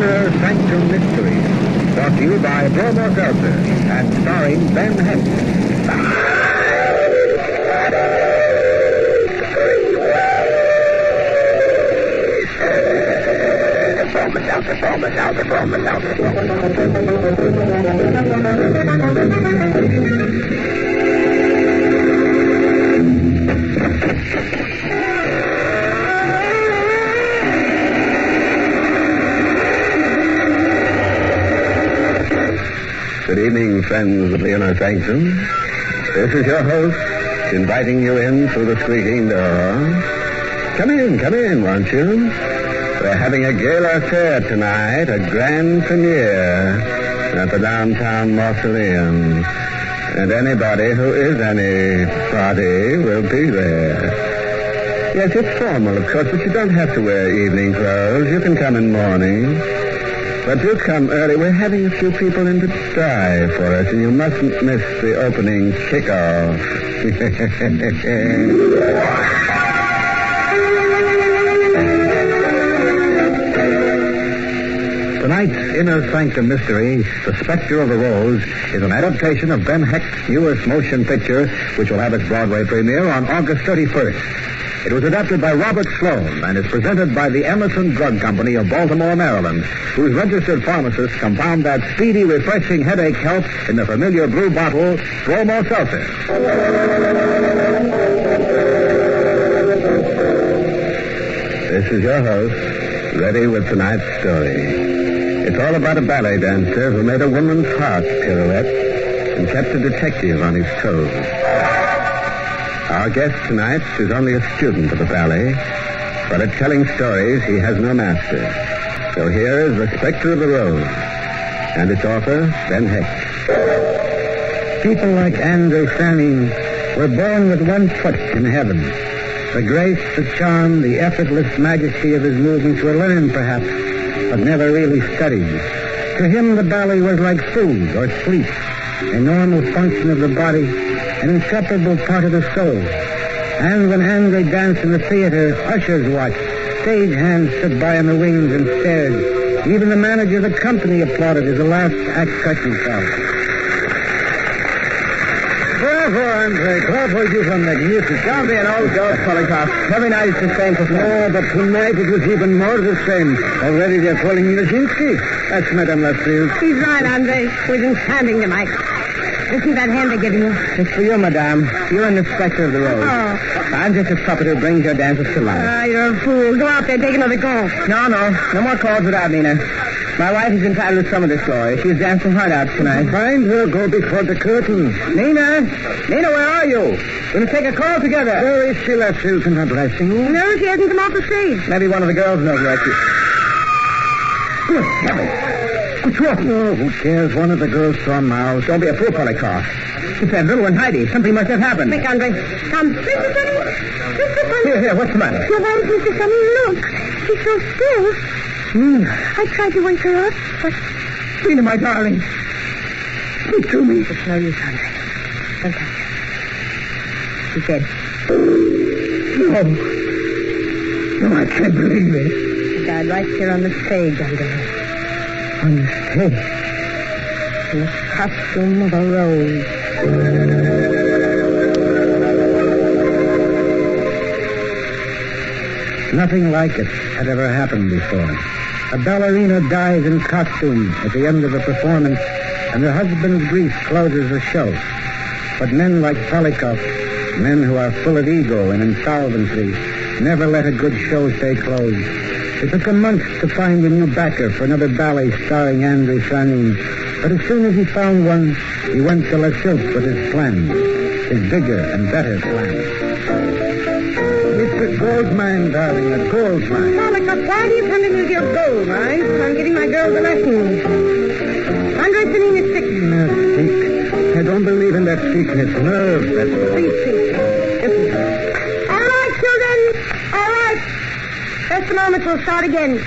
Inner Sanctum Mystery, brought to you by Bromo Seltzer and starring Ben Hecht. Good evening, friends of the Inner Sanctum. This is your host, inviting you in through the squeaking door. Come in, won't you? We're having a gala affair tonight, a grand premiere at the downtown mausoleum. And anybody who is anybody will be there. Yes, it's formal, of course, but you don't have to wear evening clothes. You can come in morning. But do come early. We're having a few people in to die for us, and you mustn't miss the opening kickoff. Tonight's Inner Sanctum Mystery, The Spectre of the Rose, is an adaptation of Ben Hecht's newest motion picture, which will have its Broadway premiere on August 31st. It was adapted by Robert Sloan and is presented by the Emerson Drug Company of Baltimore, Maryland, whose registered pharmacists compound that speedy, refreshing headache help in the familiar blue bottle, Bromo Seltzer. This is your host, ready with tonight's story. It's all about a ballet dancer who made a woman's heart pirouette and kept a detective on his toes. Our guest tonight is only a student of the ballet, but at telling stories, he has no master. So here is The Spectre of the Rose, and its author, Ben Hecht. People like Andrew Fanning were born with one foot in heaven. The grace, the charm, the effortless majesty of his movements were learned, perhaps, but never really studied. To him, the ballet was like food or sleep, a normal function of the body, an inseparable part of the soul. And when Andre danced in the theater, ushers watched. Stage hands stood by in the wings and stared. Even the manager of the company applauded as the last act curtain fell. Bravo, Andre. Bravo, you were magnificent. Don't be an old dog, Polikoff. Every night it's the same. No, but tonight it was even more the same. Already they're calling me Lazinski. That's Madame Lafield. He's right, Andre. We've been standing tonight. Listen to that hand they're giving you. It's for you, Madame. You're in the Spectre of the Rose. Oh. I'm just a puppet who brings your dancers to life. Ah, you're a fool. Go out there, take another call. No more calls without Nina. My wife is entitled to some of this glory. She's dancing hard out tonight. Find her. Go before the curtain. Nina, where are you? We're going to take a call together. Where is she, Lafield? Not blessing. No, she hasn't come off the stage. Maybe one of the girls knows where she is. Good heavens. What's wrong? Oh, who cares? One of the girls saw Mouse. Don't be a fool, Polikoff. It's that little one, Heidi. Something must have happened. Quick, Andre. Come. Mr. Sonny. Mr. Sonny. Here, what's the matter? Your wife, Mr. Sonny, look. She's so still. I tried to wake her up, but... Nina, my darling. Speak to me. It's no use, Andre. Don't touch her. She's dead. No, I can't believe it. She died right here on the stage, Andre. On the stage? In the costume of a rose. Nothing like it had ever happened before. A ballerina dies in costume at the end of a performance, and her husband's grief closes the show. But men like Polikoff, men who are full of ego and insolvency, never let a good show stay closed. It took a month to find a new backer for another ballet starring Andre Fanning. But as soon as he found one, he went to La Silk with his plan, his bigger and better plan. It's a gold mine, darling, a gold mine. Polikoff, why do you come to me with your gold mine? I'm getting my girls a lesson. Andre Fanning is sick. Sick? I don't believe in that sickness. Nerves, that's all. Please, please. All right, children. All right. Just a moment, we'll start again.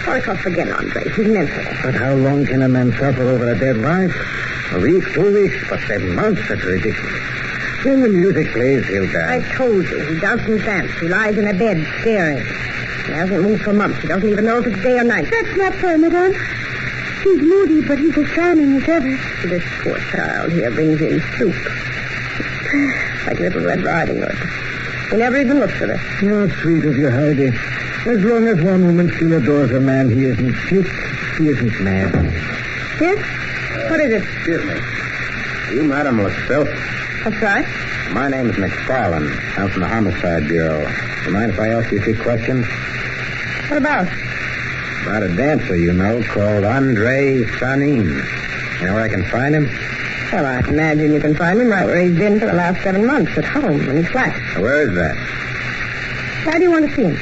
Polikoff, forget Andre. He's mental. But how long can a man suffer over a dead wife? A week, 2 weeks, but 7 months? That's ridiculous. When the music plays, he'll die. I told you, he doesn't dance. He lies in a bed, staring. He hasn't moved for months. He doesn't even know if it's day or night. That's not fair, madame. He's moody, but he's as shining as ever. This poor child here brings in soup. Like Little Red Riding Hood. He never even looks at her. You're sweet of you, Heidi. As long as one woman still adores a man, he isn't cute. He isn't mad. Yes? What is it? Excuse me. You, madam, look filthy. That's right. My name's McFarlane. I'm from the Homicide Bureau. Do you mind if I ask you a few questions? What about? About a dancer you know called Andre Sanin. You know where I can find him? Well, I imagine you can find him right where he's been for the last 7 months, at home, in his flat. Where is that? Why do you want to see him?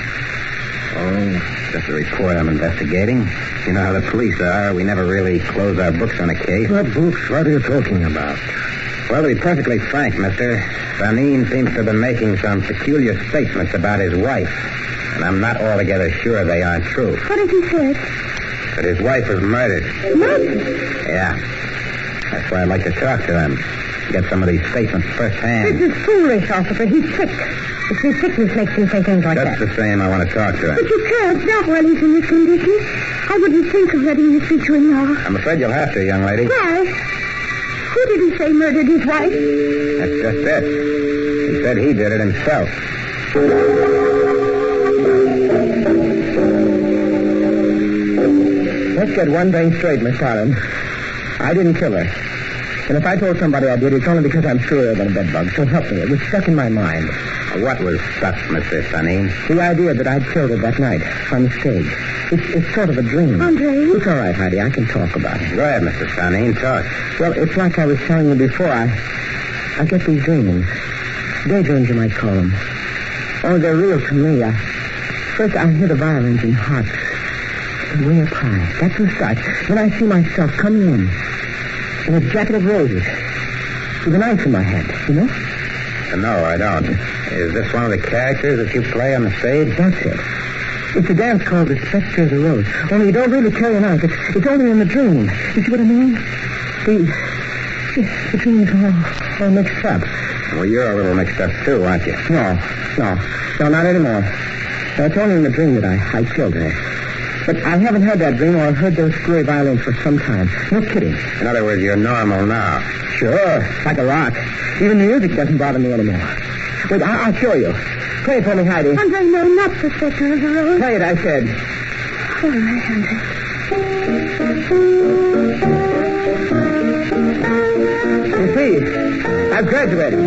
Oh, just a report I'm investigating. You know how the police are. We never really close our books on a case. What books? What are you talking about? Well, to be perfectly frank, mister, Sanin seems to have been making some peculiar statements about his wife. And I'm not altogether sure they aren't true. What has he said? That his wife was murdered. Murdered? Yeah. That's why I'd like to talk to him. Get some of these statements firsthand. This is foolish, officer. He's sick. It's his sickness makes him say things like That's that. the same. I want to talk to But him. you can't, not while he's in this condition. I wouldn't think of letting you speak to him now. I'm afraid you'll have to, young lady. Why? Who did he say murdered his wife? That's just it. He said he did it himself. Let's get one thing straight, Miss Collins. I didn't kill her. And if I told somebody I did, it's only because I'm surer than a bedbug. So help me. It was stuck in my mind. What was stuck, Mr. Sanin? The idea that I'd killed her that night on the stage. It's sort of a dream. Andre? It's all right, Heidi. I can talk about it. Go ahead, Mr. Sanin. Talk. Well, it's like I was telling you before. I get these dreams. Daydreams, you might call them. Oh, they're real to me. First, I hear the violins and harps. Way up high. That's the start. Then I see myself coming in a jacket of roses with a knife in my hand, you know? No, I don't. Is this one of the characters that you play on the stage? That's it. It's a dance called the Spectre of the Rose. Only you don't really carry a knife. It's only in the dream. You see what I mean? The dream's all mixed up. Well, you're a little mixed up, too, aren't you? No, not anymore. No, it's only in the dream that I killed her. But I haven't had that dream or heard those screwy violins for some time. No kidding. In other words, you're normal now. Sure, like a rock. Even the music doesn't bother me anymore. Wait, I'll show you. Play it for me, Heidi. Andre, no, not the Spectre of the Rose. Play it, I said. All right, Andre. You see, I've graduated.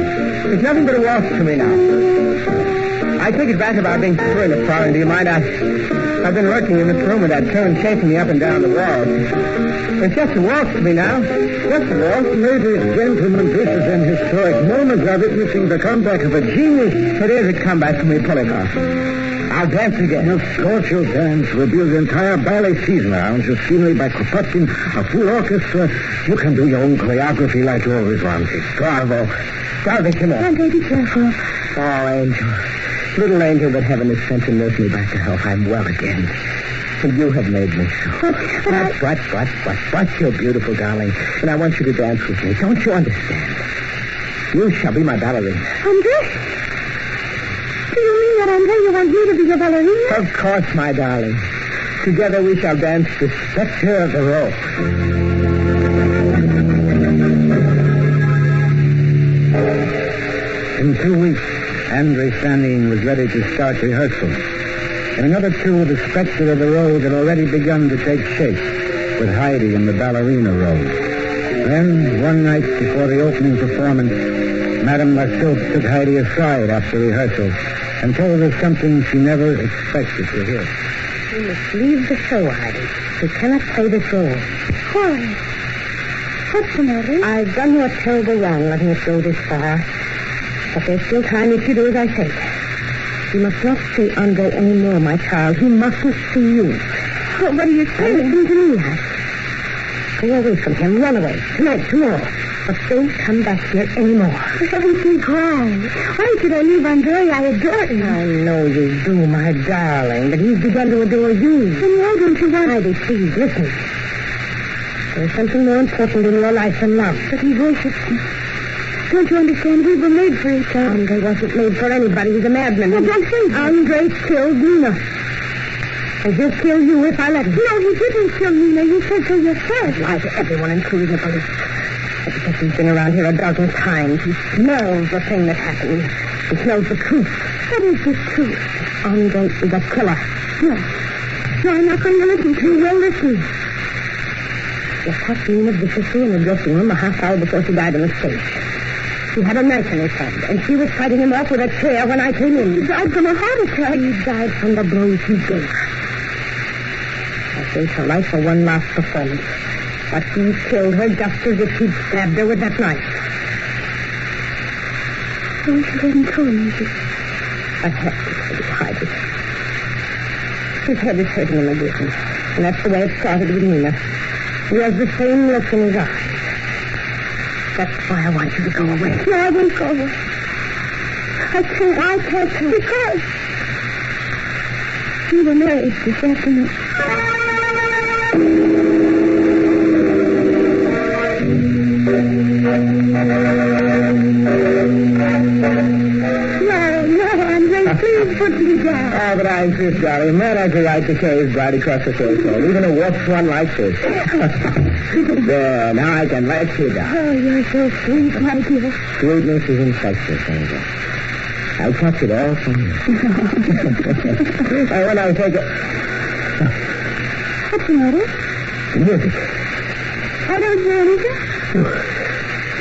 It's nothing but a waltz to me now. I take it back about being fluent, Farron. Do you mind? I've been lurking in this room with that tune chasing me up and down the walls. It's just a waltz to me now. Just a waltz. Ladies, gentlemen, this is an historic moment. We are witnessing the comeback of a genius. It is a comeback for me, Polikoff. I'll dance again. Of course you'll dance. We'll build the entire ballet season around your scenery by Kropotkin, a full orchestra. You can do your own choreography like you always wanted. Bravo. Bravo, come on. Andre, be careful. Oh, angel. Little angel that heaven has sent to nurse me back to health. I'm well again. And you have made me so. What? You're beautiful, darling. And I want you to dance with me. Don't you understand? You shall be my ballerina. Andre? Do you mean that, Andre? You want me to be your ballerina? Of course, my darling. Together we shall dance the Spectre of the Rose. In 2 weeks, Andre Sanin was ready to start rehearsal. In another 2, the Spectre of the Rose had already begun to take shape, with Heidi in the ballerina role. Then, one night before the opening performance, Madame Marceau took Heidi aside after rehearsal and told her something she never expected to hear. You must leave the show, Heidi. You cannot play this role. Why? What's the matter? I've done you a terrible wrong letting it go this far. But there's still time if you do as I say. You must not see Andre anymore, my child. He mustn't see you. What are you saying? Listen to me, Heidi. Go away from him. Run away. Tonight, tomorrow. But don't come back here anymore. Don't be crying. Why should I leave Andre? I adore him. I know you do, my darling, but he's begun to adore you. Then why don't you want... Heidi, please, listen. There's something more important in your life than love. But he voices... Don't you understand? We were made for each other. Andre wasn't made for anybody. He's a madman. Well, don't say that. Andre killed Nina. And he'll kill you if I let him. No, he didn't kill Nina. You said so yourself. Lie to everyone, including the police. I guess he's been around here a dozen times. He smells the thing that happened. He smells the truth. What is the truth? Andre is a killer. No. No, I'm not going to listen to you. Well, listen. He attacked Nina viciously in the dressing room a half hour before she died in the stage. He had a knife in his hand, and she was fighting him off with a chair when I came in. He died from a heart attack. He died from the blows he gave her. I saved her life for one last performance. But he killed her just as if he'd stabbed her with that knife. I wish you hadn't told me this. I had to hide it. His head is hurting him again. And that's the way it started with Nina. He has the same look in his eyes. That's why I want you to go away. No, I won't go away. I can't. Because we were married this afternoon. No, Andre, please put me down. Oh, but I insist, darling. A man has a right to carry his bride across the threshold, even a walks one like this. There, now I can let you down. Oh, you're so sweet, my dear. Sweetness is infectious, Angel. I catch it all from you. And when I take it... What's the matter? Music. I don't hear anything.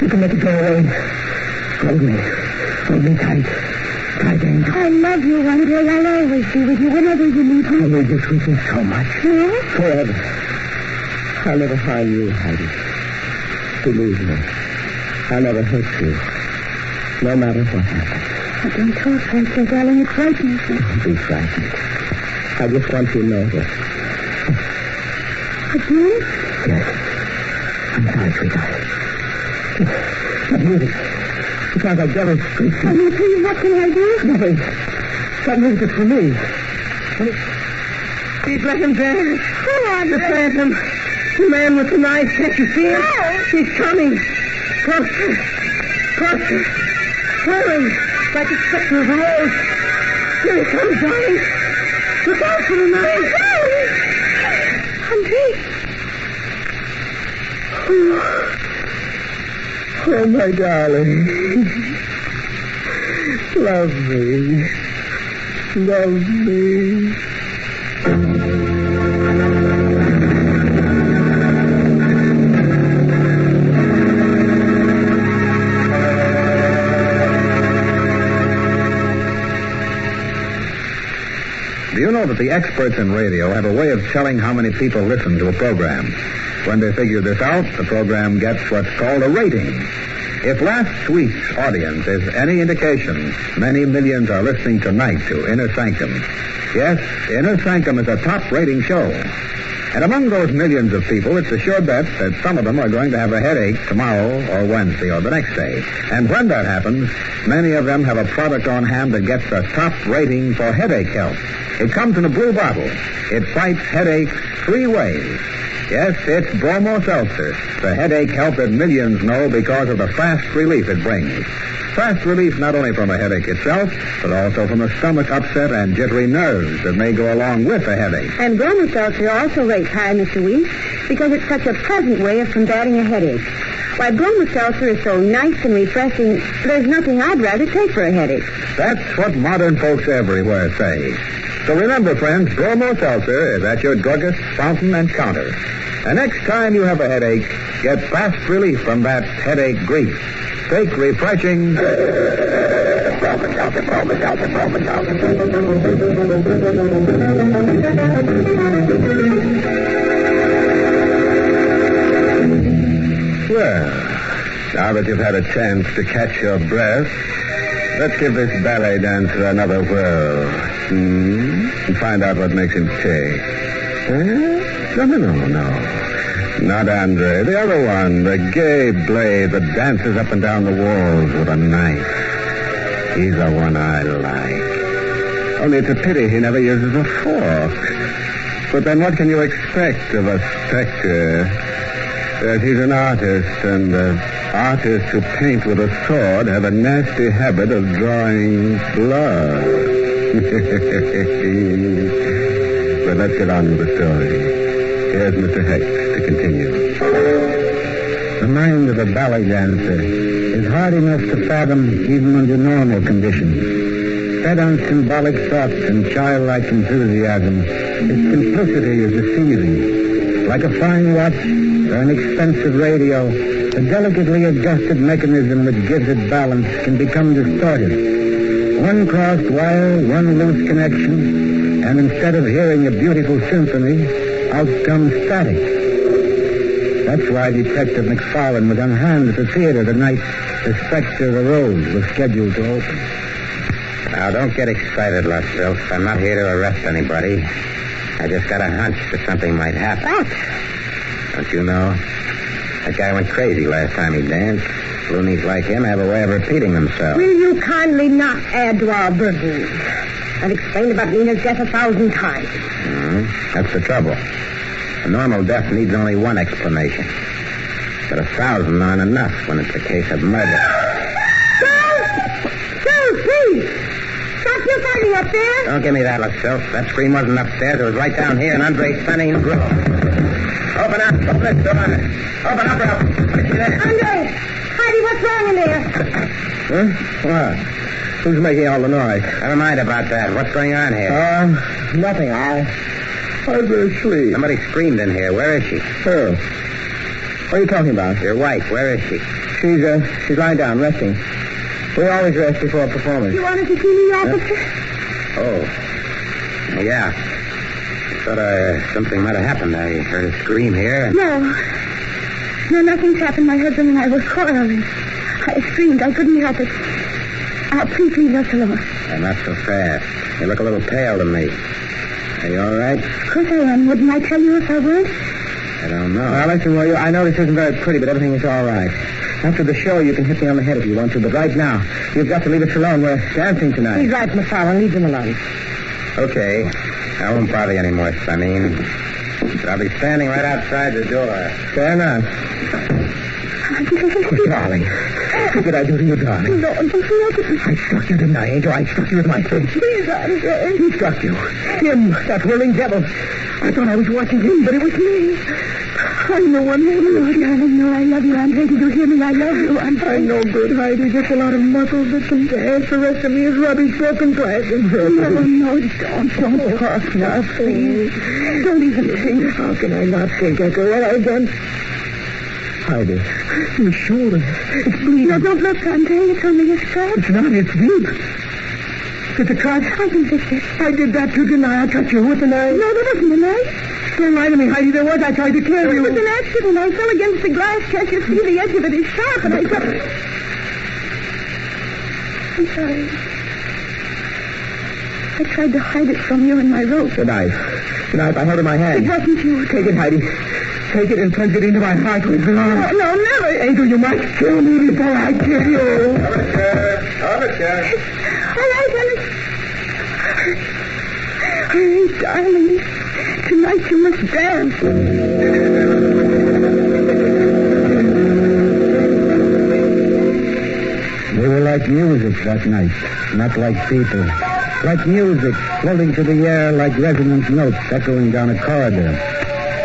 You can make it go away. Hold me. Hold me tight. Tight, Angel. I love you, Andre. I'll always be with you whenever you need I me. need this with you so much. Yes? Forever. I'll never harm you, Heidi. Believe me. I'll never hurt you. No matter what happens. I don't talk like that, darling. It frightens me. Don't be frightened. I just want you to know this. Again? Yes. I'm sorry, sweetheart. The music. It's like a devil's street. Oh, you please, what can I do? Nothing. That music is for me. Please let him dance. Go on, The Phantom. The man with the knife. Can't you see him? No. He's coming. Closer. Closer. Hurry. Like a spectre of a rose. Here he comes, darling. Look out for the knife. Andre. Oh, my darling. Love me. Love me. Do you know that the experts in radio have a way of telling how many people listen to a program? When they figure this out, the program gets what's called a rating. If last week's audience is any indication, many millions are listening tonight to Inner Sanctum. Yes, Inner Sanctum is a top-rating show. And among those millions of people, it's a sure bet that some of them are going to have a headache tomorrow or Wednesday or the next day. And when that happens, many of them have a product on hand that gets the top rating for headache help. It comes in a blue bottle. It fights headaches 3 ways. Yes, it's Bromo Seltzer, the headache help that millions know because of the fast relief it brings. Fast relief not only from a headache itself, but also from a stomach upset and jittery nerves that may go along with a headache. And Bromo Seltzer also rates high, Mr. Weeks, because it's such a pleasant way of combating a headache. Why, Bromo Seltzer is so nice and refreshing, there's nothing I'd rather take for a headache. That's what modern folks everywhere say. So remember, friends, Bromo Seltzer is at your druggist, fountain, and counter. And next time you have a headache, get fast relief from that headache grief. Take refreshing... Bromo Seltzer, Bromo Seltzer, Bromo Seltzer. Well, now that you've had a chance to catch your breath, let's give this ballet dancer another whirl. And find out what makes him tick. No. Not Andre. The other one, the gay blade that dances up and down the walls with a knife. He's the one I like. Only it's a pity he never uses a fork. But then what can you expect of a Spectre? He's an artist, and artists who paint with a sword have a nasty habit of drawing blood. But let's get on with the story. Here's Mr. Hecht to continue. The mind of a ballet dancer is hard enough to fathom even under normal conditions. Fed on symbolic thoughts and childlike enthusiasm, its simplicity is deceiving. Like a fine watch or an expensive radio, a delicately adjusted mechanism which gives it balance can become distorted. One crossed wire, one loose connection, and instead of hearing a beautiful symphony, out comes static. That's why Detective McFarlane was on hand at the theater the night the Spectre of the Rose was scheduled to open. Now, don't get excited, Lustville. I'm not here to arrest anybody. I just got a hunch that something might happen. What? Don't you know? That guy went crazy last time he danced. Loonies like him have a way of repeating themselves. Will you kindly not add to our burden? I've explained about Nina's death 1,000 times. That's the trouble. A normal death needs only one explanation. But 1,000 aren't enough when it's a case of murder. Phil, please! Stop your fighting up there! Don't give me that, Lustville. That scream wasn't upstairs. It was right down here in Andre's stunning grove. Open up. Open this door. Open up, Ralph. What's there? Andre! Heidi, what's wrong in there? Huh? What? Who's making all the noise? Never mind about that. What's going on here? Nothing. I was asleep. Somebody screamed in here. Where is she? Who? What are you talking about? Your wife. Where is she? She's lying down, resting. We always rest before a performance. You wanted to see me, officer? Oh. Yeah. I thought something might have happened. I heard a scream here. No, nothing's happened. My husband and I were quarreling. I screamed. I couldn't help it. Please leave us alone. Not so fast. You look a little pale to me. Are you all right? Of course I am. Wouldn't I tell you if I weren't? I don't know. Well, listen, will you? I know this isn't very pretty, but everything is all right. After the show, you can hit me on the head if you want to, but right now, you've got to leave us alone. We're dancing tonight. He's right, McFarlane. Leave him alone. Okay. I won't bother you anymore, Sonine. But I'll be standing right outside the door. Fair enough. Darling. What did I do to you, darling? No, I struck you, didn't I, Angel? I struck you with my fist. please, Andre. Who struck you? Him, that whirling devil. I thought I was watching him, but it was me. I'm the one who... No, darling, no, I love you, Andre. Did you hear me? I love you, Andre. I'm no good, Heidi. Just a lot of muscles that can dance. The rest of me is rubbish, broken glass, and broken. No, don't talk now, please. Don't even think. How can I not think after what I've done? Heidi, your shoulder. It's bleeding. No, don't look, Andre. It's only a scratch. It's not. It's deep. It's a cut. I can fix it. I did that too, didn't I? I cut you with the knife. No, there wasn't a knife. Don't lie to me, Heidi. There was. I tried to kill It you. was an accident. I fell against the glass. Can't you see the edge of it is sharp? And I got... I'm sorry. I tried to hide it from you in my rope. The knife. The knife I held in my hand. It wasn't you. Take it, Heidi. Take it and plunge it into my heart with blood. No, never. Angel, you might kill me before I kill you. Officer. All right, Alice. All right, darling. Tonight you must dance. They were like music that night, not like people. Like music, floating to the air like resonant notes echoing down a corridor.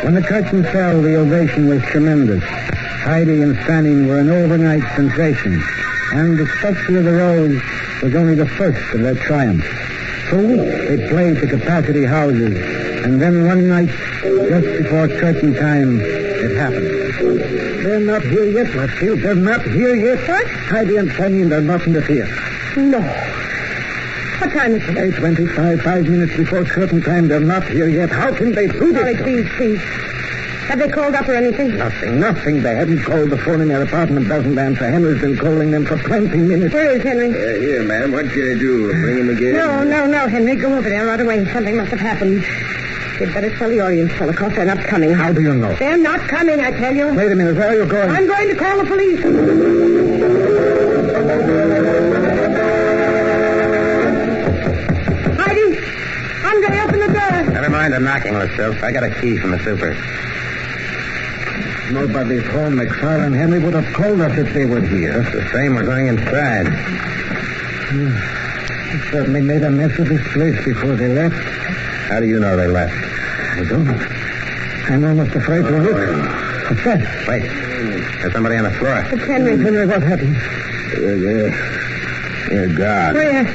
When the curtain fell, the ovation was tremendous. Heidi and Fanning were an overnight sensation, and the Spectre of the Rose was only the first of their triumphs. For weeks they played to capacity houses, and then one night, just before curtain time, it happened. They're not here yet, Lustville. They're not here yet. What? Heidi and Fanning, they're not in the theater. No. What time is it? 8:25, 5 minutes before curtain time. They're not here yet. How can they do Sorry, this? please. Have they called up or anything? Nothing. They haven't called the phone in their apartment. Doesn't answer. Henry's been calling them for 20 minutes. Where is Henry? Here, ma'am. What can I do? Bring him again? No, Henry. Go over there right away. Something must have happened. You'd better tell the audience, fella, because they're not coming. How do you know? They're not coming, I tell you. Wait a minute. Where are you going? I'm going to call the police. Heidi! Andre, open the door. Never mind the knocking, Lustville. I got a key from the super. Nobody's home. McFarlane and Henry would have called us if they were here. Just the same, we're going inside. They certainly made a mess of this place before they left. How do you know they left? I don't. I'm almost afraid to look. What's that? Wait. There's somebody on the floor. It's Henry. Henry, what happened? They're gone. Where?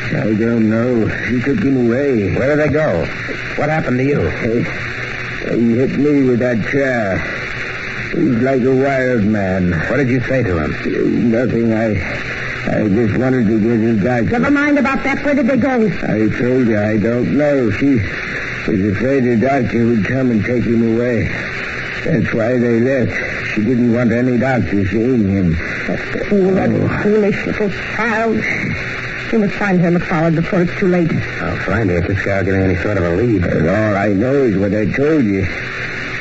I don't know. He took him away. Where did they go? What happened to you? He hit me with that chair. He's like a wild man. What did you say to him? Nothing. I just wanted to get his doctor. Never mind about that. Where did they go? I told you, I don't know. She was afraid the doctor would come and take him away. That's why they left. She didn't want any doctor seeing him. That foolish little child. We must find her, McFarland, before it's too late. I'll find her if this guy will give me any sort of a lead. But all I know is what I told you.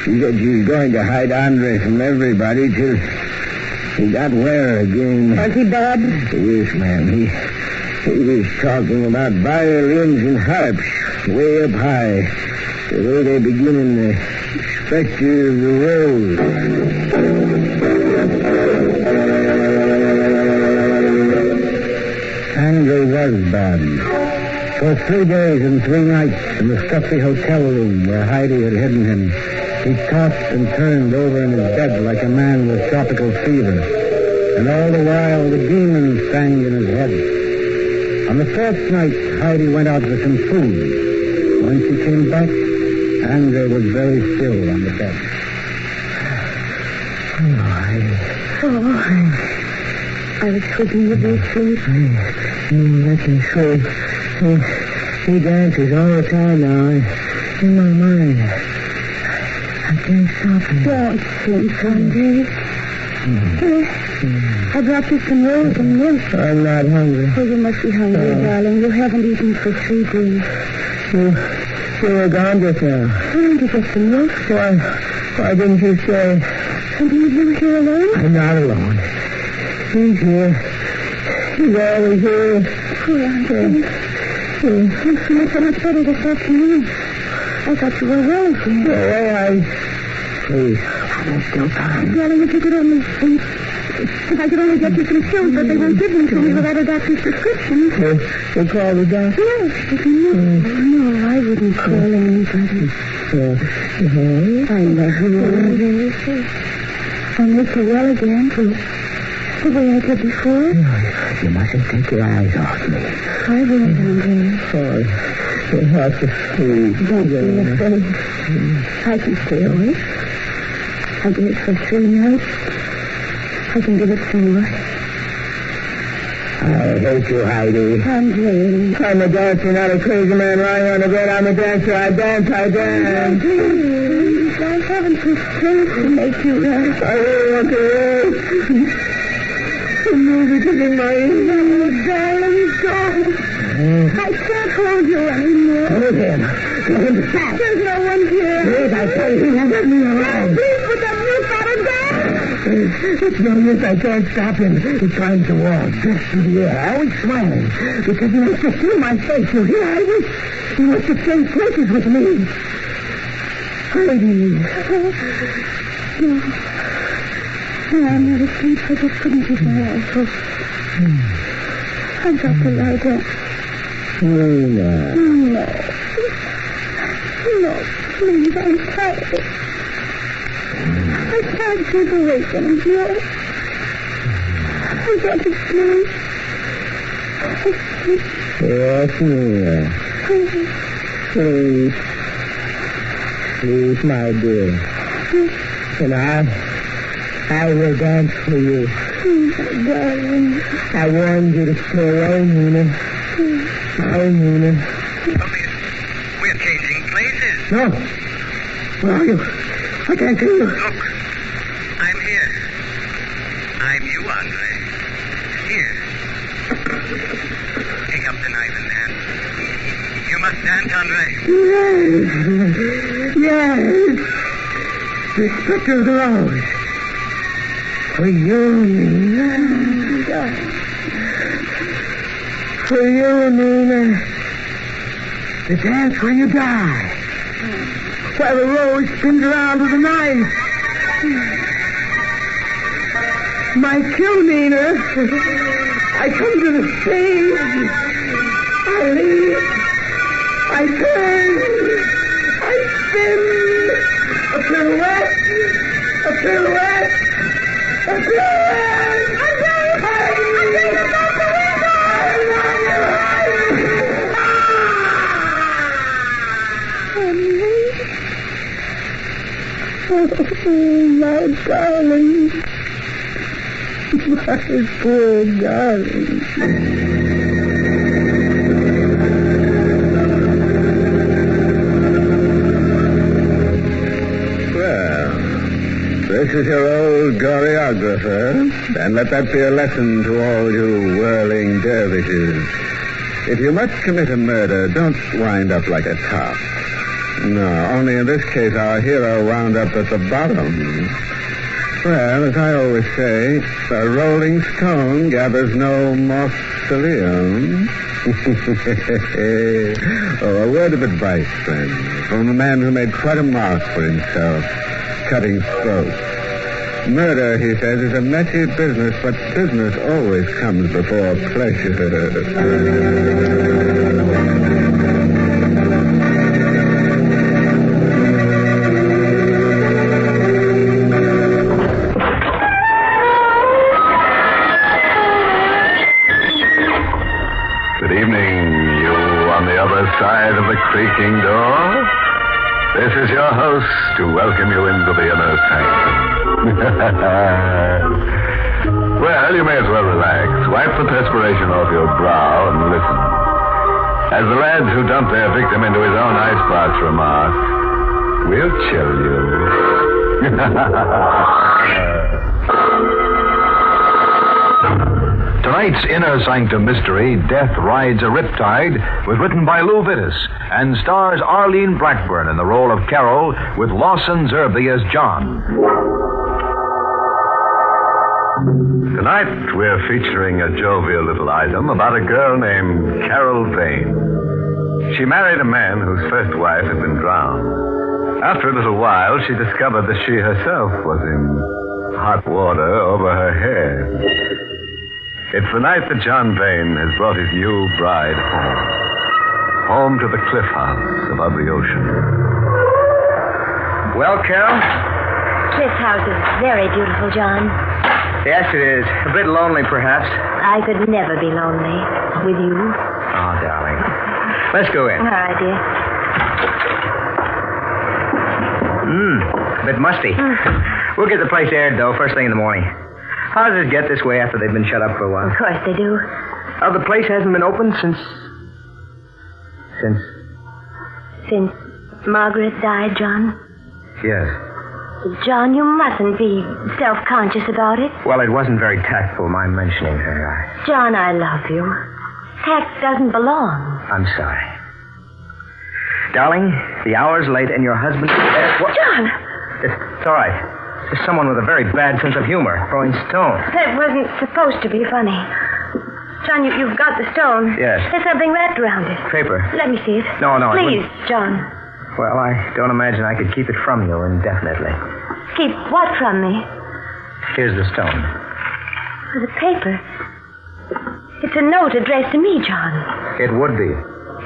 She said she was going to hide Andre from everybody till he got well again. Was he bad? Yes, ma'am. He was talking about violins and harps way up high. The way they begin in the Spectre of the Rose. Andre was bad. For 3 days and 3 nights in the stuffy hotel room where Heidi had hidden him, he tossed and turned over in his bed like a man with tropical fever. And all the while, the demons sang in his head. On the 4th night, Heidi went out for some food. When she came back, Andre was very still on the bed. Oh, I was hoping you'd be asleep. That's true. He dances all the time now. In my mind. I can't stop him. Don't sleep, Andre. I brought you some rolls and milk. I'm not hungry. Oh, you must be hungry, darling. You haven't eaten for 3 days. You were gone just now. Trying to get some milk. Why didn't you say? And you live here alone? I'm not alone. He's here. He's always here. Oh, Andre. I'm feeling so much better this afternoon. I thought you were well again. Please. There's still time. Darling, if you could only sleep. If I could only get you some pills, but they won't give them to me without a doctor's prescription. We'll call the doctor. Yes, but no. No, I wouldn't call anybody. I love you, Andre. I'll make you well again, the way I did before. You mustn't take your eyes off me. I will, Andre. You have to sleep. Don't be afraid. I can stay awake. I did it for 3 nights. I can give it some more. I hate you, Heidi. Andre. I'm a dancer, not a crazy man lying on the bed. I'm a dancer. I dance. Please, I haven't the strength to make you rest. I really want to rest. The music is in my ears. Oh, darling, don't. I can't hold you anymore. Hold him. Let him stop. There's no one here. Please, I tell you, he won't let me alone. Please put that milk out of there. It's no use. I can't stop him. He climbs the wall, drifts through the air, always smiling. Because he wants to see my face. You hear? I wish he wants to change places with me. Heidi. No, I'm not asleep. I just couldn't keep my eyes open. I've got to lie down. No, please, I'm tired. I can't keep awake anymore. I've got to sleep. Yes, Mia. Please. Please, my dear. And I will dance for you. Darling. I warned you to stay away, Nina. Oh, Nina. We're changing places. No. Where are you? I can't see you. Look, I'm here. I'm you, Andre. Here. Pick up the knife and dance. You must dance, Andre. Yes. The Spectre of the Rose. For you, Nina. For you, Nina. The dance where you die. While the rose spins around with a knife. My kill, Nina. I come to the stage. I leave. I turn. I My darling. My poor darling. This is your old choreographer, and let that be a lesson to all you whirling dervishes. If you must commit a murder, don't wind up like a top. No, only in this case our hero wound up at the bottom. Well, as I always say, a rolling stone gathers no mausoleum. Oh, a word of advice, friend, from a man who made quite a mark for himself. Cutting throats. Murder, he says, is a messy business, but business always comes before pleasure. Good evening, you on the other side of the creaking door. This is your host to welcome you into the Inner Sanctum. Well, you may as well relax. Wipe the perspiration off your brow and listen. As the lads who dumped their victim into his own icebox remark, we'll chill you. Tonight's Inner Sanctum Mystery, Death Rides a Riptide, was written by Lou Vittis and stars Arlene Blackburn in the role of Carol with Lawson Zerby as John. Tonight, we're featuring a jovial little item about a girl named Carol Vane. She married a man whose first wife had been drowned. After a little while, she discovered that she herself was in hot water over her head. It's the night that John Vane has brought his new bride home. Home to the cliff house above the ocean. Well, Carol? This house is very beautiful, John. Yes, it is. A bit lonely, perhaps. I could never be lonely with you. Oh, darling. Let's go in. All right, dear. A bit musty. We'll get the place aired, though, first thing in the morning. How does it get this way after they've been shut up for a while? Of course they do. Oh, the place hasn't been open since Margaret died, John. Yes. John, you mustn't be self-conscious about it. Well, it wasn't very tactful, my mentioning her. John, I love you. Tact doesn't belong. I'm sorry. Darling, the hour's late and your husband... John! It's all right. Just someone with a very bad sense of humor, throwing stones. That wasn't supposed to be funny. John, you've got the stone. Yes. There's something wrapped around it. Paper. Let me see it. No, it Please, wouldn't. John. Well, I don't imagine I could keep it from you indefinitely. Keep what from me? Here's the stone. The paper. It's a note addressed to me, John. It would be.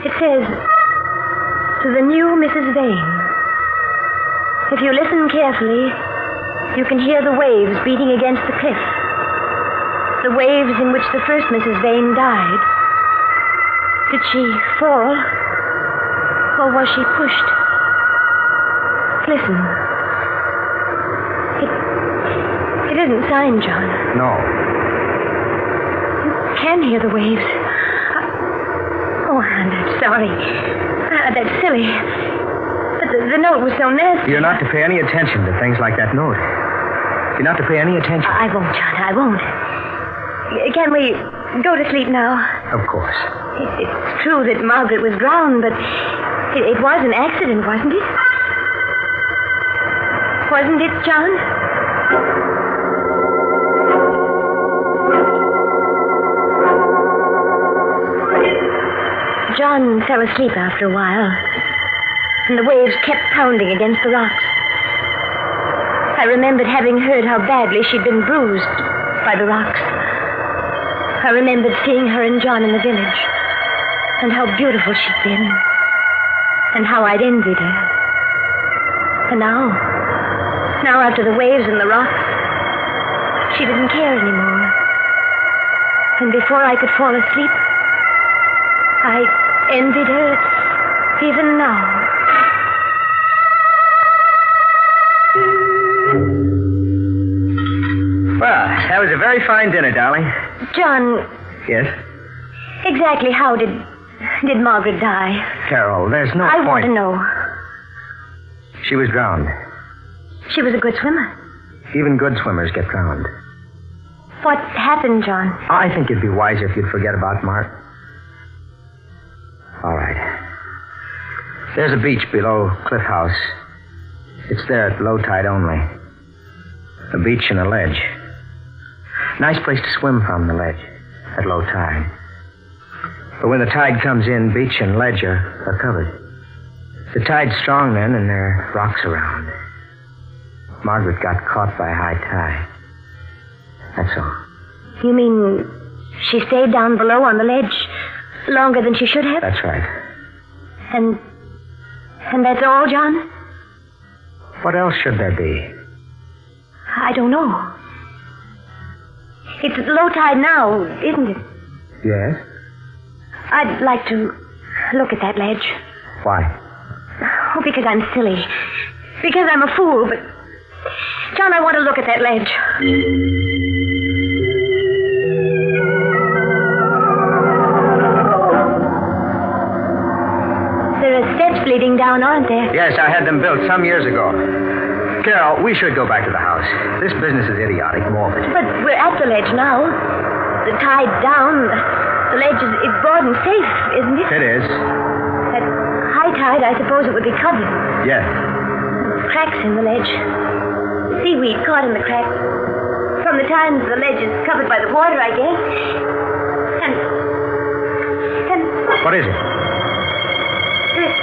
It says, to the new Mrs. Vane. If you listen carefully, you can hear the waves beating against the cliff. The waves in which the first Mrs. Vane died. Did she fall? Or was she pushed? Listen. It isn't signed, John. No. You can hear the waves. And I'm sorry. That's silly. But the note was so nasty. You're not to pay any attention to things like that note. You're not to pay any attention. I won't, John. I won't. Can we go to sleep now? Of course. It's true that Margaret was drowned, but it was an accident, wasn't it? Wasn't it, John? John fell asleep after a while, and the waves kept pounding against the rocks. I remembered having heard how badly she'd been bruised by the rocks. I remembered seeing her and John in the village, and how beautiful she'd been, and how I'd envied her. And now after the waves and the rocks, she didn't care anymore. And before I could fall asleep, I envied her even now. That was a very fine dinner, darling. John, Yes? exactly how did Margaret die? Carol, there's no I point. want to know. She was drowned. She was a good swimmer. Even good swimmers get drowned. What happened, John? I think it'd be wiser if you'd forget about Mark. All right. There's a beach below Cliff House. It's there at low tide only. A beach and a ledge. Nice place to swim from, the ledge, at low tide. But when the tide comes in, beach and ledge are covered. The tide's strong then, and there are rocks around. Margaret got caught by high tide. That's all. You mean she stayed down below on the ledge longer than she should have? That's right. And that's all, John? What else should there be? I don't know. It's low tide now, isn't it? Yes? I'd like to look at that ledge. Why? Oh, because I'm silly. Because I'm a fool, but... John, I want to look at that ledge. There are steps leading down, aren't there? Yes, I had them built some years ago. Carol, we should go back to the house. This business is idiotic, morbid. But we're at the ledge now. The tide's down. The ledge is broad and safe, isn't it? It is. At high tide, I suppose it would be covered. Yes. Cracks in the ledge. Seaweed caught in the cracks. From the time the ledge is covered by the water, I guess. And What is it? this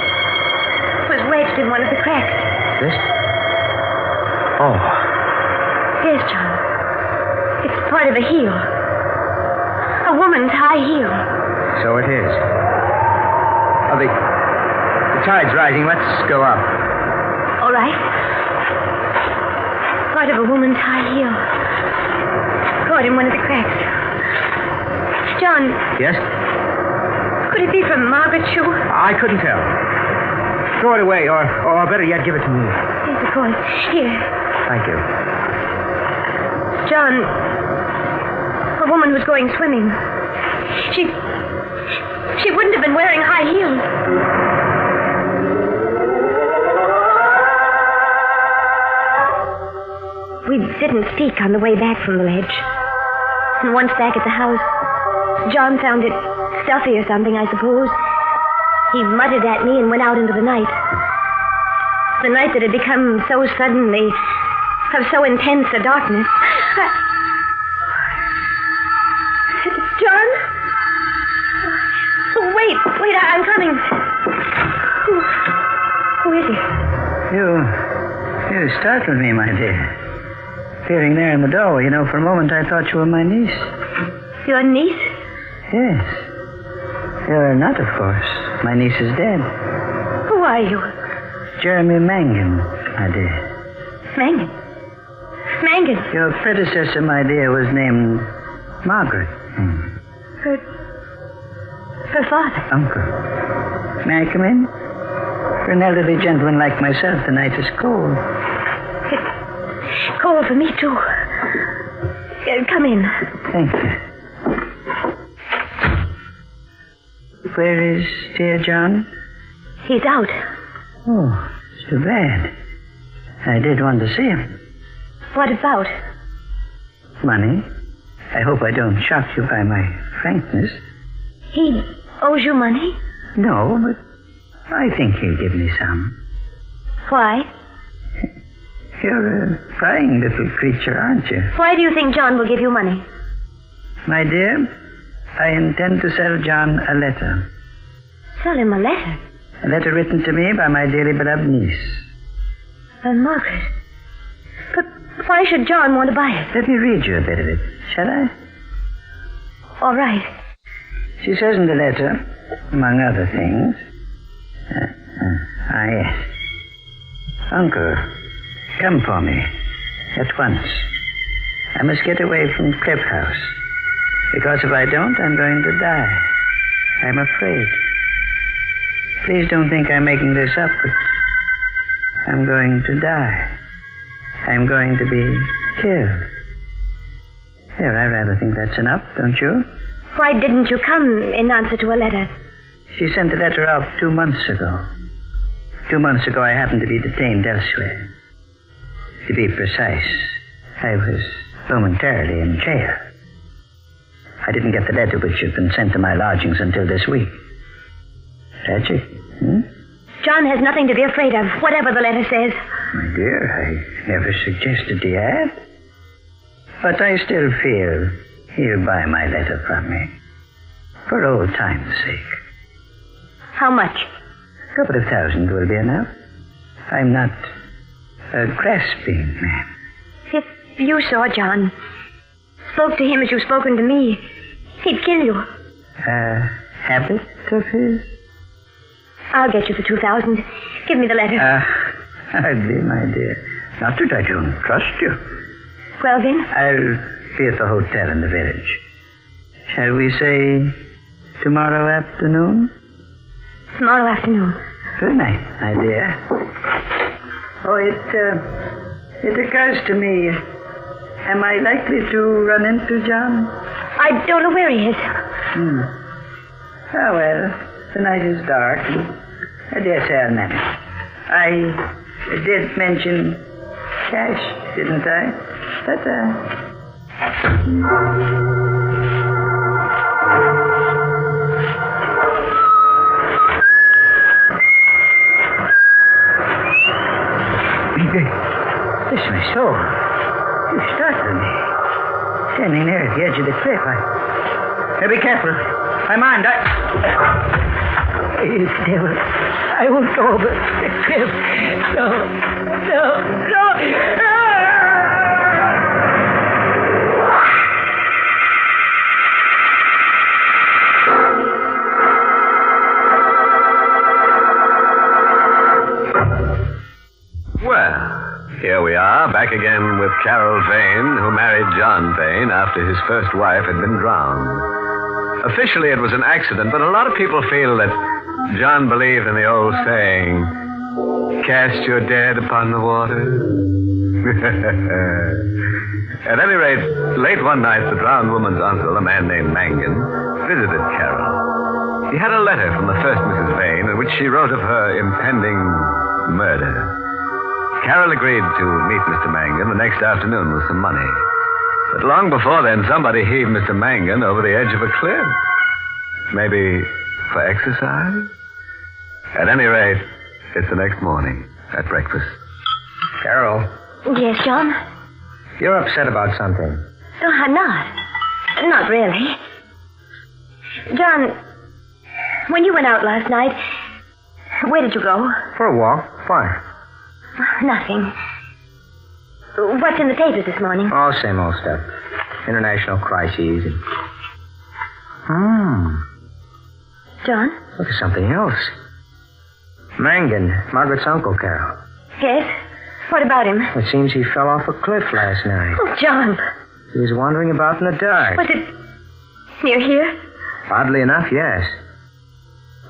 was wedged in one of the cracks. This? Oh. Yes, John. It's part of a heel. A woman's high heel. So it is. Oh, the tide's rising. Let's go up. All right. Part of a woman's high heel. Caught in one of the cracks. John, Yes? could it be from Margaret's shoe? I couldn't tell. Throw it away, or better yet, give it to me. Here's the coin. Here. Thank you. John, a woman was going swimming. She wouldn't have been wearing high heels. We didn't speak on the way back from the ledge. And once back at the house, John found it stuffy or something, I suppose. He muttered at me and went out into the night. The night that had become so suddenly of so intense a darkness. John? Oh, wait, I'm coming. Who is he? You startled me, my dear. Appearing there in the doorway, for a moment I thought you were my niece. Your niece? Yes. You're not, of course. My niece is dead. Who are you? Jeremy Mangan, my dear. Mangan? Mangan? Your predecessor, my dear, was named Margaret. Her father? Uncle. May I come in? For an elderly gentleman like myself, the night is cold. It's cold for me, too. Come in. Thank you. Where is dear John? He's out. Oh, it's too bad. I did want to see him. What about? Money? I hope I don't shock you by my frankness. He owes you money? No, but I think he'll give me some. Why? You're a prying little creature, aren't you? Why do you think John will give you money? My dear, I intend to sell John a letter. Sell him a letter? A letter written to me by my dearly beloved niece. Margaret. But why should John want to buy it? Let me read you a bit of it, shall I? All right. She says in the letter, among other things... yes. Uncle, come for me. At once. I must get away from Cliff House. Because if I don't, I'm going to die. I'm afraid. Please don't think I'm making this up, but I'm going to die. I'm going to be killed. Here, I rather think that's enough, don't you? Why didn't you come in answer to a letter? She sent a letter out 2 months ago. 2 months ago, I happened to be detained elsewhere. To be precise, I was momentarily in jail. I didn't get the letter which had been sent to my lodgings until this week. Tragic, John has nothing to be afraid of, whatever the letter says. My dear, I never suggested he had. But I still fear he'll buy my letter from me. For old time's sake. How much? A couple of thousand will be enough. I'm not a grasping man. If you saw John, spoke to him as you've spoken to me, he'd kill you. A habit of his? I'll get you the 2,000. Give me the letter. Hardly, my dear. Not that I don't trust you. Well, then? I'll be at the hotel in the village. Shall we say tomorrow afternoon? Tomorrow afternoon. Good night, my dear. Oh, it occurs to me. Am I likely to run into John? I don't know where he is. Oh, well, the night is dark. I dare say I'll manage. I did mention cash, didn't I? But, This is my soul. You startled me. Standing there at the edge of the cliff, Hey, be careful. My mind, You devil. I won't go over the cliff. No. Here we are, back again with Carol Vane, who married John Vane after his first wife had been drowned. Officially, it was an accident, but a lot of people feel that John believed in the old saying, cast your dead upon the water. At any rate, late one night, the drowned woman's uncle, a man named Mangan, visited Carol. He had a letter from the first Mrs. Vane in which she wrote of her impending murder. Carol agreed to meet Mr. Mangan the next afternoon with some money. But long before then, somebody heaved Mr. Mangan over the edge of a cliff. Maybe for exercise? At any rate, it's the next morning at breakfast. Carol, Yes, John? you're upset about something. No, I'm not. Not really. John, when you went out last night, where did you go? For a walk. Why? Nothing. What's in the papers this morning? Oh, same old stuff. International crises. John? Look at something else. Mangan, Margaret's uncle, Carol. Yes? What about him? It seems he fell off a cliff last night. Oh, John. He was wandering about in the dark. Was it near here? Oddly enough, yes.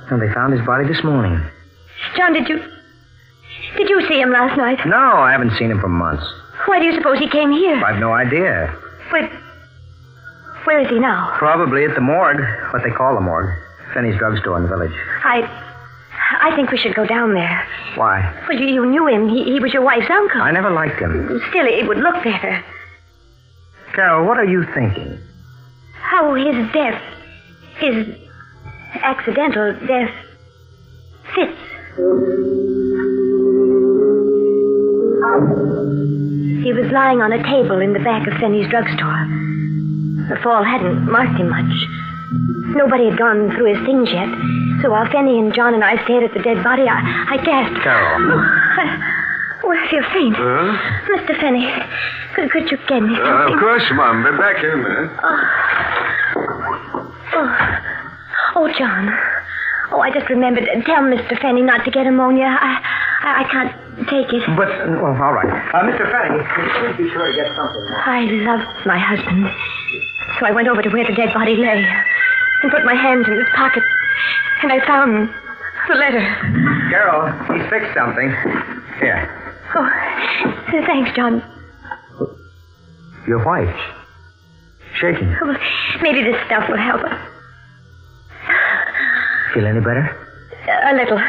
And they found his body this morning. John, did you see him last night? No, I haven't seen him for months. Why do you suppose he came here? I've no idea. But where is he now? Probably at the morgue, what they call the morgue. Finney's drugstore in the village. I think we should go down there. Why? Well, you knew him. He was your wife's uncle. I never liked him. Still, it would look better. Carol, what are you thinking? How his death, his accidental death, fits. He was lying on a table in the back of Finney's drugstore. The fall hadn't marked him much. Nobody had gone through his things yet. So while Finney and John and I stared at the dead body, I gasped. Carol. Oh, I feel faint. Mr. Finney, could you get me something? Of course, Mom. Be back in a minute. Oh, John. Oh, I just remembered. Tell Mr. Finney not to get pneumonia. I can't take it. But, well, all right. Mr. Finney, please be sure to get something. I loved my husband. So I went over to where the dead body lay and put my hands in his pocket. And I found the letter. Carol, he's fixed something. Here. Oh, thanks, John. Your wife. shaking. Well, maybe this stuff will help us. Feel any better? A little.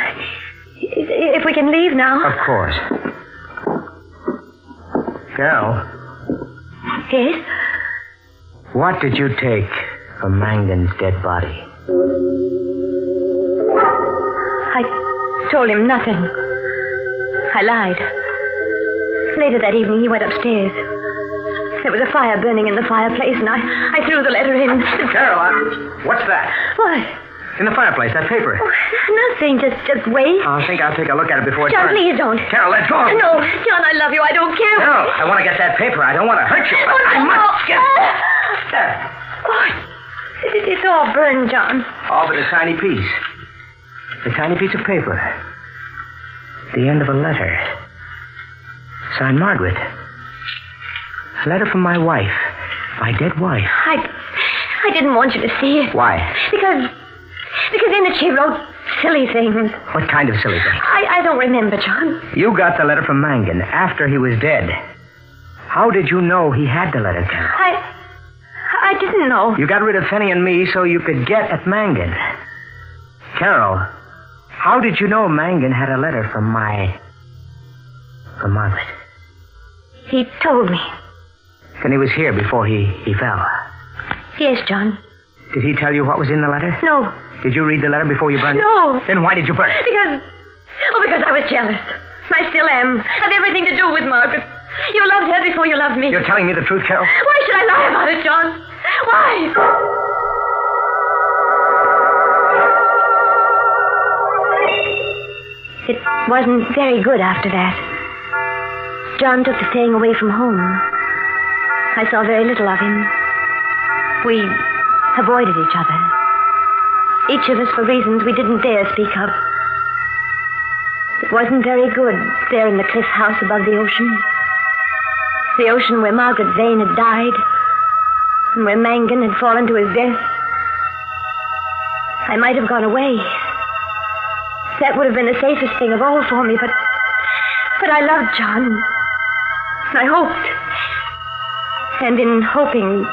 If we can leave now. Of course. Carol, Yes? what did you take from Mangan's dead body? I told him nothing. I lied. Later that evening, he went upstairs. There was a fire burning in the fireplace, and I threw the letter in. Carol, what's that? What? In the fireplace, that paper. Oh, nothing. Just wait. I think I'll take a look at it before it John, burns. please don't. Carol, let go. No, John, I love you. I don't care. No, I want to get that paper. I don't want to hurt you. But I must get... There. Oh, it's all burned, John. All but a tiny piece. A tiny piece of paper. The end of a letter. Signed Margaret. A letter from my wife. My dead wife. I didn't want you to see it. Why? Because in it she wrote silly things. What kind of silly thing? I don't remember, John. You got the letter from Mangan after he was dead. How did you know he had the letter, Carol? I didn't know. You got rid of Fenny and me so you could get at Mangan. Carol, how did you know Mangan had a letter from Margaret? He told me. And he was here before he fell. Yes, John. Did he tell you what was in the letter? No. Did you read the letter before you burned it? No. Then why did you burn it? Because I was jealous. I still am. Had everything to do with Margaret. You loved her before you loved me. You're telling me the truth, Carol? Why should I lie about it, John? Why? It wasn't very good after that. John took to staying away from home. I saw very little of him. We avoided each other. Each of us for reasons we didn't dare speak of. It wasn't very good there in the cliff house above the ocean. The ocean where Margaret Vane had died, and where Mangan had fallen to his death. I might have gone away. That would have been the safest thing of all for me, but I loved John. I hoped. And in hoping,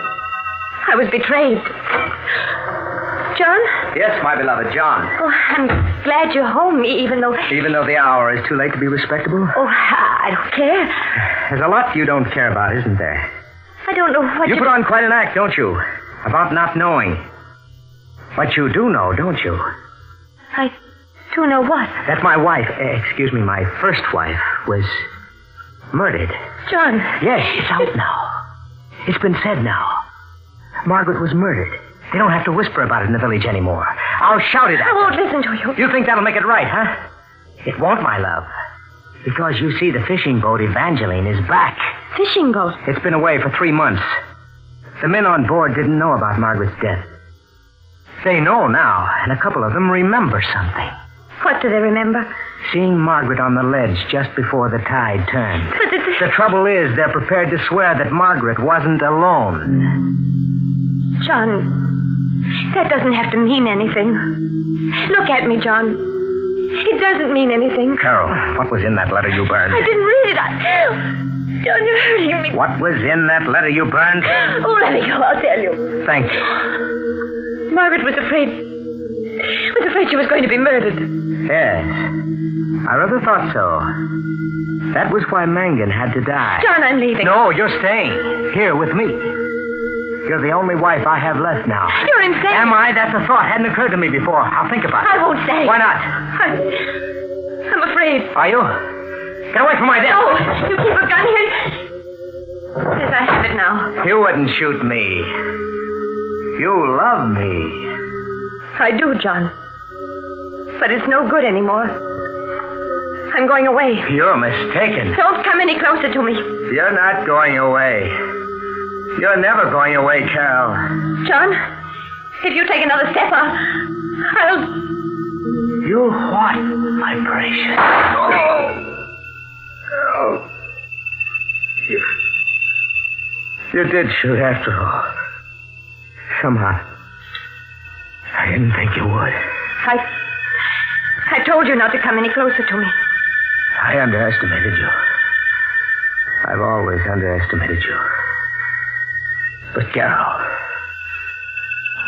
I was betrayed. John? Yes, my beloved John. Oh, I'm glad you're home, even though... Even though the hour is too late to be respectable? Oh, I don't care. There's a lot you don't care about, isn't there? I don't know what you put on quite an act, don't you? About not knowing. But you do know, don't you? I do know what? That my wife, my first wife, was murdered. John. Yes, it's out now. It's been said now. Margaret was murdered. They don't have to whisper about it in the village anymore. I'll shout it at I won't them. listen to you. You think that'll make it right, huh? It won't, my love. Because you see, the fishing boat Evangeline is back. Fishing boat? It's been away for 3 months. The men on board didn't know about Margaret's death. They know now, and a couple of them remember something. What do they remember? Seeing Margaret on the ledge just before the tide turned. But the trouble is, they're prepared to swear that Margaret wasn't alone. John, that doesn't have to mean anything. Look at me, John. It doesn't mean anything. Carol, what was in that letter you burned? I didn't read it. John, you're hurting me. What was in that letter you burned? Oh, let me go. I'll tell you. Thank you. Margaret was afraid she was going to be murdered. Yes. I rather thought so. That was why Mangan had to die. John, I'm leaving. No, you're staying. Here with me. You're the only wife I have left now. You're insane. Am I? That's a thought. Hadn't occurred to me before. I'll think about it. I won't stay. Why not? I'm afraid. Are you? Get away from my desk. No, you keep a gun here. Yes, I have it now. You wouldn't shoot me. You love me. I do, John. But it's no good anymore. I'm going away. You're mistaken. Don't come any closer to me. You're not going away. You're never going away, Carol. John, if you take another step, I'll... You what, my precious? Oh. You did shoot after all. Somehow. I didn't think you would. I told you not to come any closer to me. I underestimated you. I've always underestimated you. But, Carol,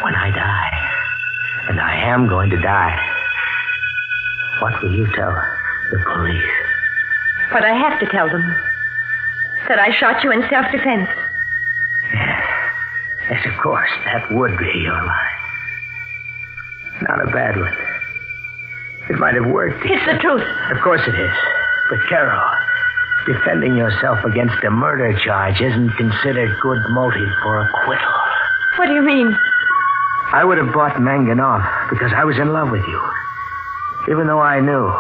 when I die, and I am going to die, what will you tell the police? But I have to tell them. That I shot you in self-defense. Yes, of course, that would be your lie. Not a bad one. It might have worked. It's the truth. Of course it is. But, Carol, defending yourself against a murder charge isn't considered good motive for acquittal. What do you mean? I would have bought Mangan off because I was in love with you. Even though I knew.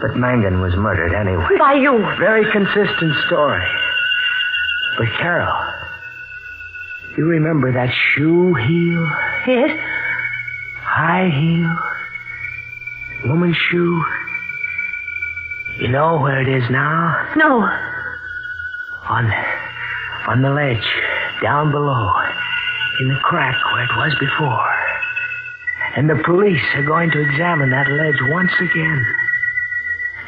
But Mangan was murdered anyway. By you. Very consistent story. But, Carol, you remember that shoe heel? Yes? High heel? Woman's shoe? You know where it is now? No. On the ledge, down below, in the crack where it was before. And the police are going to examine that ledge once again.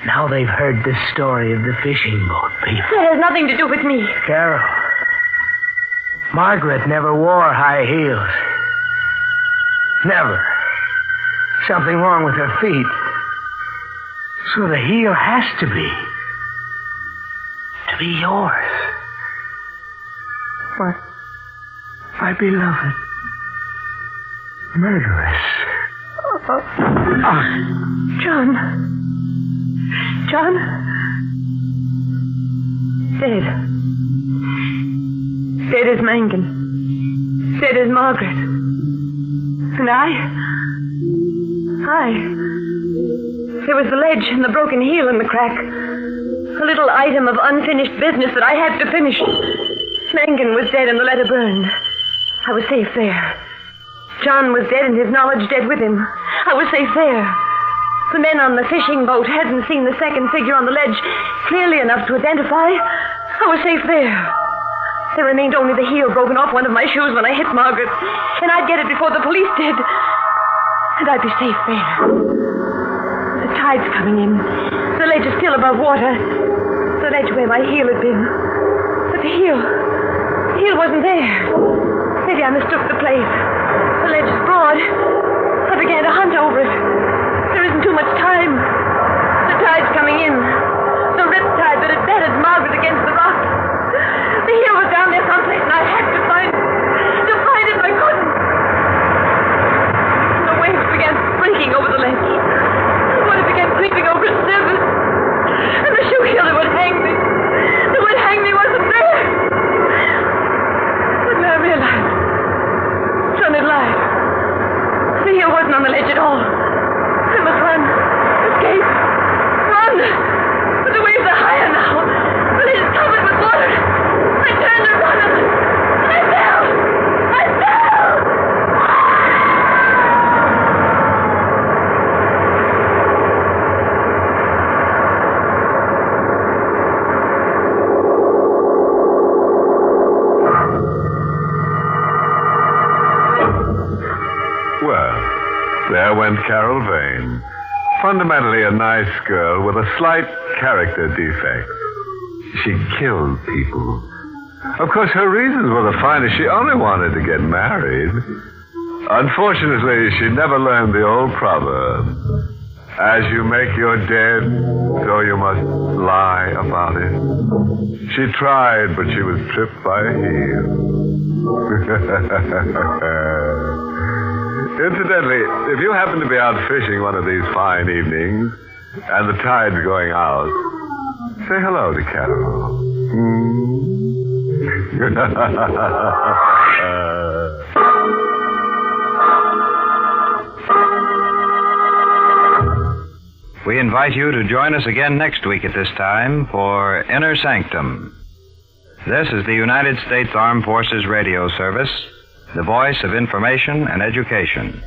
Now they've heard the story of the fishing boat people. That has nothing to do with me. Carol, Margaret never wore high heels. Never. Something wrong with her feet. So the heel has to be yours. My beloved murderess. John. Dead. Dead as Mangan. Dead as Margaret. And I. There was the ledge and the broken heel in the crack. A little item of unfinished business that I had to finish. Mangan was dead and the letter burned. I was safe there. John was dead and his knowledge dead with him. I was safe there. The men on the fishing boat hadn't seen the second figure on the ledge clearly enough to identify. I was safe there. There remained only the heel broken off one of my shoes when I hit Margaret. And I'd get it before the police did. And I'd be safe there. The tide's coming in. The ledge is still above water. The ledge where my heel had been. But the heel wasn't there. Maybe I mistook the place. The ledge is broad. I began to hunt over it. There isn't too much time. The tide's coming in. The riptide that had battered Margaret against the rock. The heel was down there someplace, and I had to find it. To find it, I couldn't. And the waves began breaking over the ledge. The water began creeping over its surface. And the shoe heel that would hang me. That would hang me wasn't there. But then I realized. John had lied. The heel wasn't on the ledge at all. I must run. Escape. Run. But the waves are higher now. The ledge is covered with water. I turned to run and I fell. I fell. Well, there went Carol Vane. Fundamentally a nice girl with a slight character defect. She killed people. Of course, her reasons were the finest. She only wanted to get married. Unfortunately, she never learned the old proverb. As you make your dead, so you must lie about it. She tried, but she was tripped by a heel. Incidentally, if you happen to be out fishing one of these fine evenings and the tide's going out, say hello to Carol. We invite you to join us again next week at this time for Inner Sanctum. This is the United States Armed Forces Radio Service, the voice of information and education.